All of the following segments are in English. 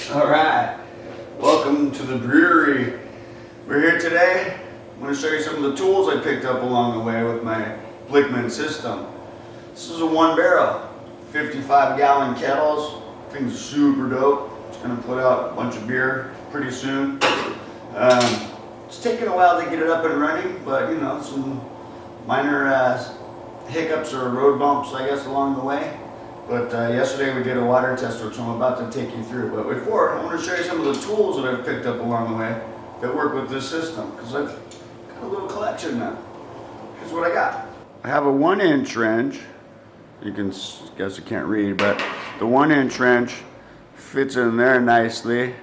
Alright, welcome to the brewery. We're here today. I'm going to show you some of the tools I picked up along the way with my Blichmann system. This is a 1-barrel, 55-gallon kettles. Thing's super dope. It's going to put out a bunch of beer pretty soon. It's taken a while to get it up and running, but you know, some minor hiccups or road bumps, I guess, along the way. But yesterday we did a water test, which I'm about to take you through. But before, I want to show you some of the tools that I've picked up along the way that work with this system, because I've got a little collection now. Here's what I got. I have a 1-inch wrench. You can, guess you can't read, but the 1-inch wrench fits in there nicely,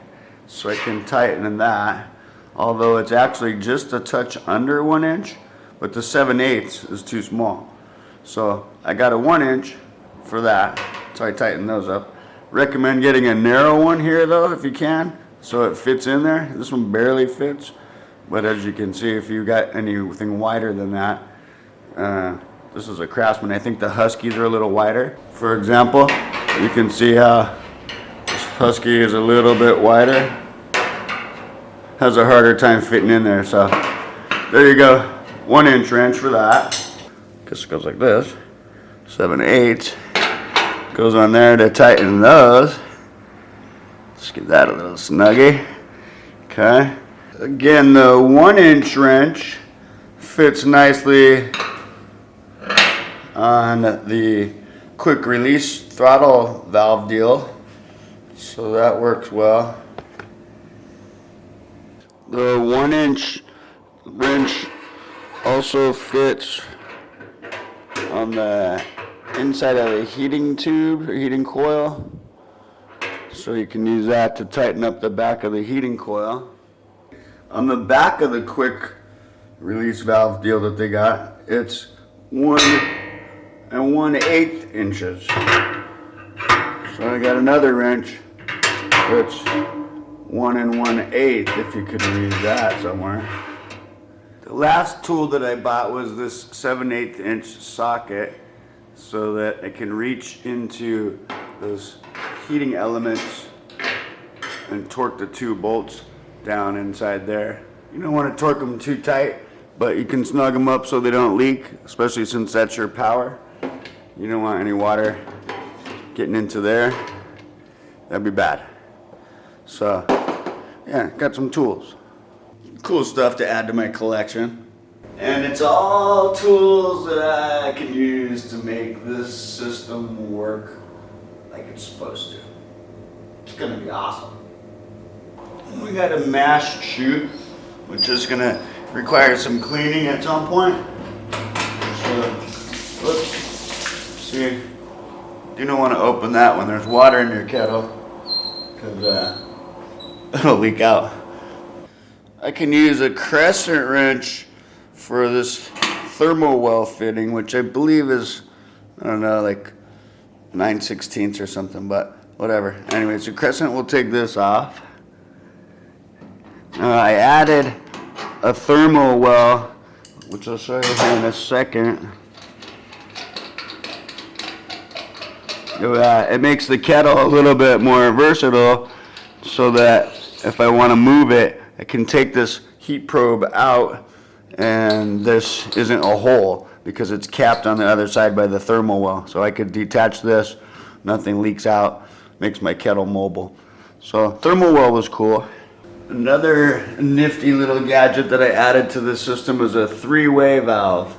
so I can tighten that. Although it's actually just a touch under 1 inch, but the 7/8 is too small. So I got a 1-inch for that, so I tighten those up. Recommend getting a narrow one here though, if you can, so it fits in there. This one barely fits, but as you can see, if you got anything wider than that, this is a Craftsman. I think the Huskies are a little wider. For example, you can see how this Husky is a little bit wider. Has a harder time fitting in there, so there you go. 1-inch wrench for that. Guess it goes like this. 7/8 goes on there to tighten those. Let's give that a little snuggie. Okay. Again, the 1-inch wrench fits nicely on the quick release throttle valve deal, so that works well. The 1-inch wrench also fits on the inside of the heating tube or heating coil, so you can use that to tighten up the back of the heating coil. On the back of the quick release valve deal that they got, it's 1 1/8 inches. So I got another wrench that's 1 1/8, if you could read that somewhere. The last tool that I bought was this 7/8 inch socket, so that I can reach into those heating elements and torque the 2 bolts down inside there. You don't want to torque them too tight, but you can snug them up so they don't leak, especially since that's your power. You don't want any water getting into there. That'd be bad. So, yeah, got some tools. Cool stuff to add to my collection. And it's all tools that I can use to make this system work like it's supposed to. It's gonna be awesome. We got a mash chute, which is gonna require some cleaning at some point. So, let's see. You don't want to open that when there's water in your kettle, because it'll leak out. I can use a crescent wrench for this thermal well fitting, which I believe is, I don't know, like 9/16 or something, but whatever. Anyways, the crescent will take this off. I added a thermal well, which I'll show you here in a second. It makes the kettle a little bit more versatile, so that if I want to move it, I can take this heat probe out, and this isn't a hole because it's capped on the other side by the thermal well. So I could detach this, nothing leaks out, makes my kettle mobile. So thermal well was cool. Another nifty little gadget that I added to the system is a 3-way valve,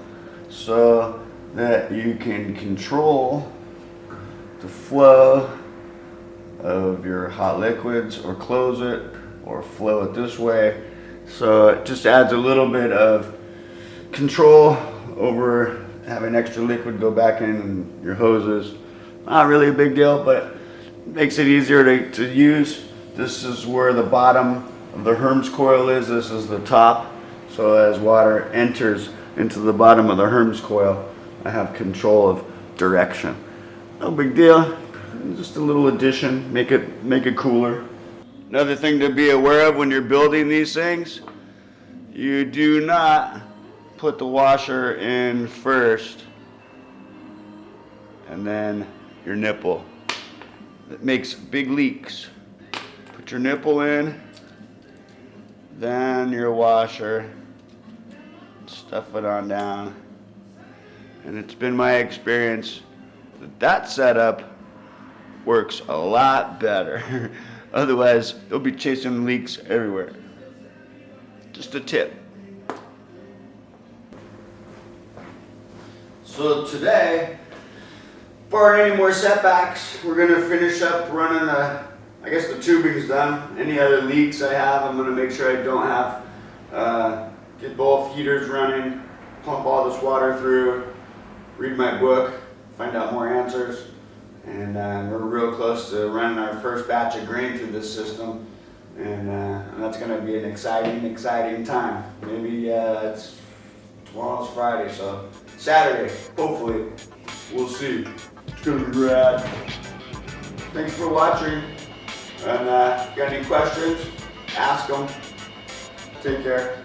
so that you can control the flow of your hot liquids, or close it, or flow it this way. So it just adds a little bit of control over having extra liquid go back in your hoses. Not really a big deal, but it makes it easier to use. This is where the bottom of the Herms coil is. This is the top. So as water enters into the bottom of the Herms coil, I have control of direction. No big deal. Just a little addition, make it cooler. Another thing to be aware of when you're building these things, you do not put the washer in first and then your nipple. It makes big leaks. Put your nipple in, then your washer, stuff it on down. And it's been my experience that that setup works a lot better. Otherwise, you'll be chasing leaks everywhere. Just a tip. So today, barring any more setbacks, we're gonna finish up running the tubing's done. Any other leaks I have, I'm gonna make sure I don't have. Get both heaters running, pump all this water through, read my book, find out more answers. And we're real close to running our first batch of grain through this system. And that's gonna be an exciting time. Maybe tomorrow's Friday, so Saturday, hopefully. We'll see. It's gonna be rad. Thanks for watching. And if you got any questions, ask them. Take care.